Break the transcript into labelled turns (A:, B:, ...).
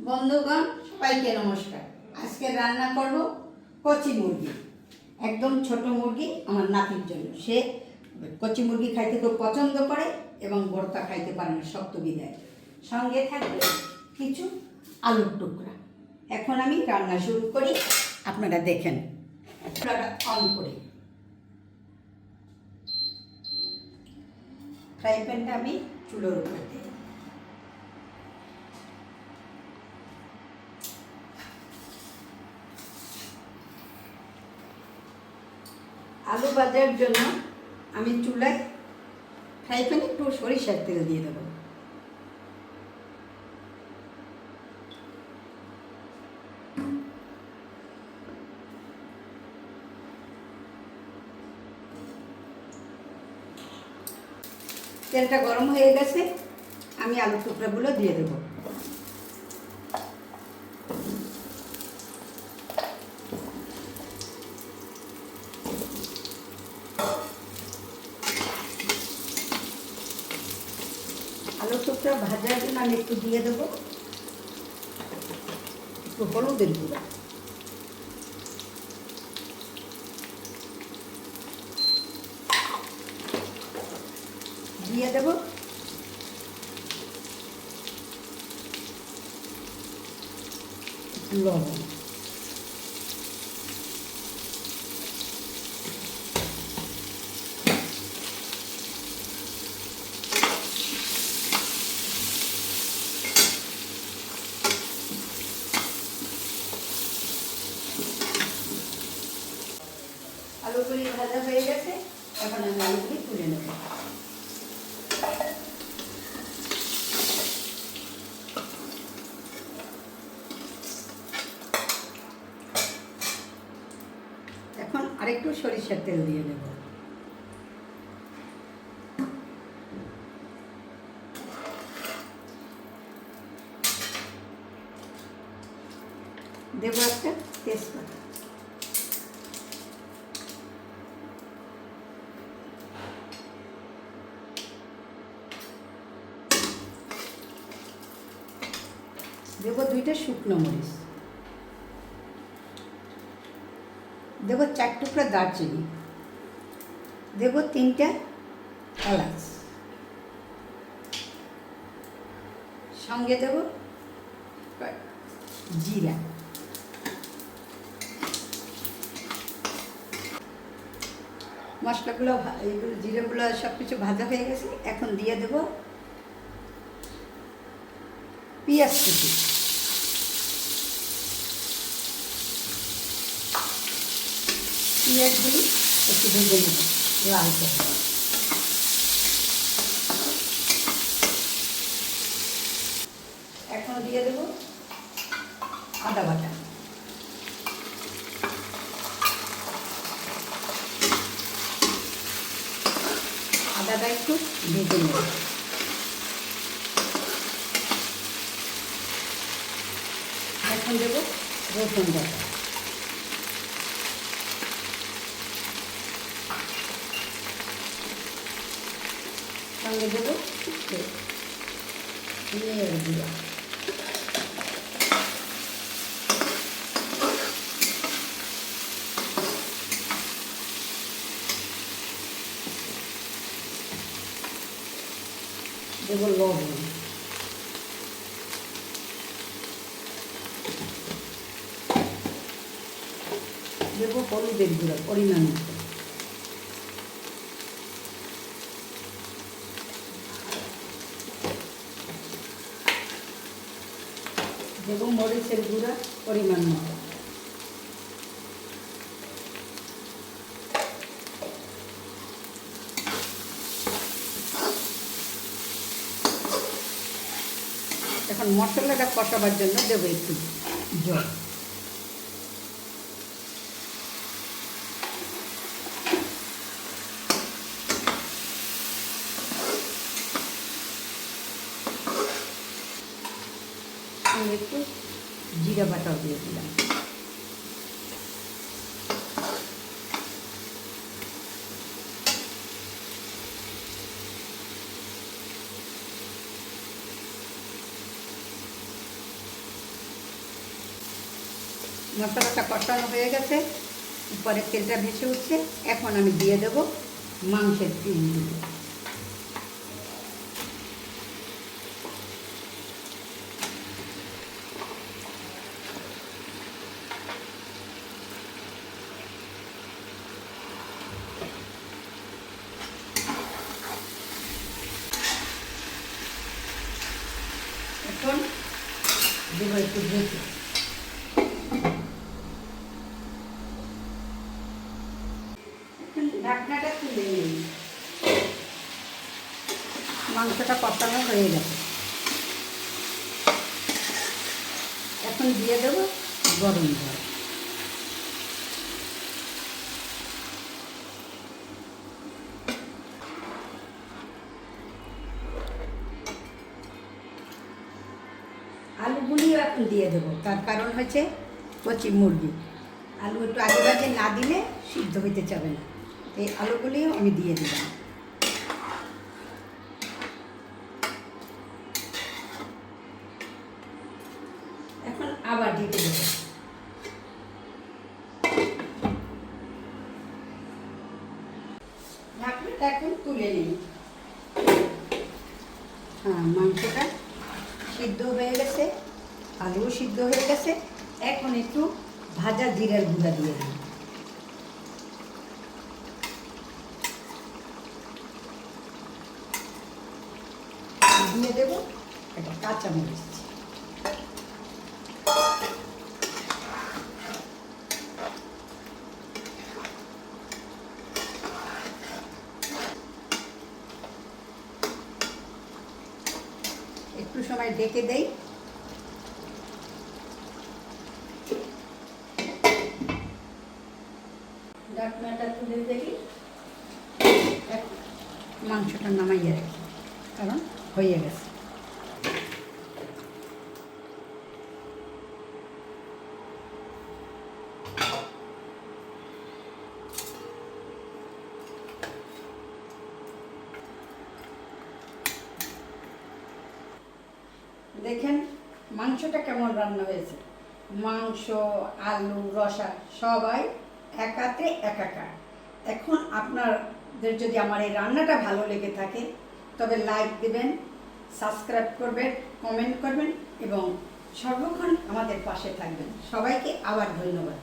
A: বন্ধুগণ সবাইকে নমস্কার। আজকে রান্না করব কচি মুরগি, একদম ছোট মুরগি আমার নাতির জন্য। সে কচি মুরগি খাইতে খুব পছন্দ করে এবং ভর্তা খাইতে পারে না, শক্ত বিদায়। সঙ্গে থাকবে কিছু আলুর টুকরা। এখন আমি রান্না শুরু করি, আপনারা দেখেন। চুলাটা অন করি, ফ্রাই প্যানটা আমি চুলোর উপরে দিই। আলু ভাজার জন্য আমি চুলায় ফ্রাই প্যানে একটু সরিষার তেল দিয়ে দেবো। তেলটা গরম হয়ে গেছে, আমি আলু টুকরাগুলো দিয়ে দেবো। আলু টুকরা ভাজার জন্য আমি একটু দিয়ে দেবো একটু হলুদের গুঁড়া, দিয়ে দেবো লবণ। আলুগুলি ভাজা হয়ে গেছে, এখন আমি আলুগুলি তুলে নেব। এখন আরেকটু সরিষার তেল দিয়ে দেব। দেব একটা তেজপাতা, দেব 2টা শুকনো মরিচ, দেব 4 টুকরা দারচিনি, দেব 3টা এলাচ, সঙ্গে দেব জিরা। মশলাগুলো এইগুলো জিরাগুলো সব কিছু ভাজা হয়ে গেছে, এখন দিয়ে দেব পেঁয়াজ কুচি। পেঁয়াজগুলি একটু ভেজে নেব লাল করে। এখন দিয়ে দেব আদা বাটা, আদাটা একটু ভেজে নেব। এখন দেব রসুন বাটা, সঙ্গে দেবো জিরে গুঁড়া, দেবো লবণ, দেবো হলুদের গুঁড়া পরিমাণ মতো, দেবো মরিচের গুঁড়া পরিমাণ মতো, এখন মশলাটা কষাবার জন্য দেবো একটু জল। আমি একটু জিরা বাটাও দিয়ে দিলাম। মশলাটা কষানো হয়ে গেছে, উপরে তেলটা ভেসে উঠছে। এখন আমি দিয়ে দেব মাংসের পিসগুলো। এখন দেবো একটু ভেজে। এখন ঢাকনাটা তুলে নিই। মাংসটা কষানো হয়ে গেছে, এখন দিয়ে দেবো গরম জল। আলুগুলিও এখন দিয়ে দেবো, তার কারণ হচ্ছে কচি মুরগি, আলু একটু আগে ভাগে না দিলে সিদ্ধ হইতে চাবে না। এই আলুগুলিও আমি দিয়ে দিলাম। এখন আবার ঢেকে দেবো। ঢাকনাটা এখন তুলে নিই। হ্যাঁ, মাংসটা সিদ্ধ হয়ে গেছে, আলুও সিদ্ধ হয়ে গেছে। এখন একটু ভাজা জিরার গুঁড়া দিয়ে দিই। দিয়ে দেবো একটা কাঁচামরিচ। একটু সময় ডেকে দেই। ঢাকনাটা তুলে দেখি, মাংসটা নামাইয়ে রাখি, কারণ হয়ে গেছে। দেখেন মাংসটা কেমন রান্না হয়েছে। মাংস, আলু, রসা সবাই একাতে একাকার। এখন আপনাদের যদি আমার এই রান্নাটা ভালো লেগে থাকে তবে লাইক দেবেন, সাবস্ক্রাইব করবেন, কমেন্ট করবেন এবং সর্বক্ষণ আমাদের পাশে থাকবেন। সবাইকে আবার ধন্যবাদ।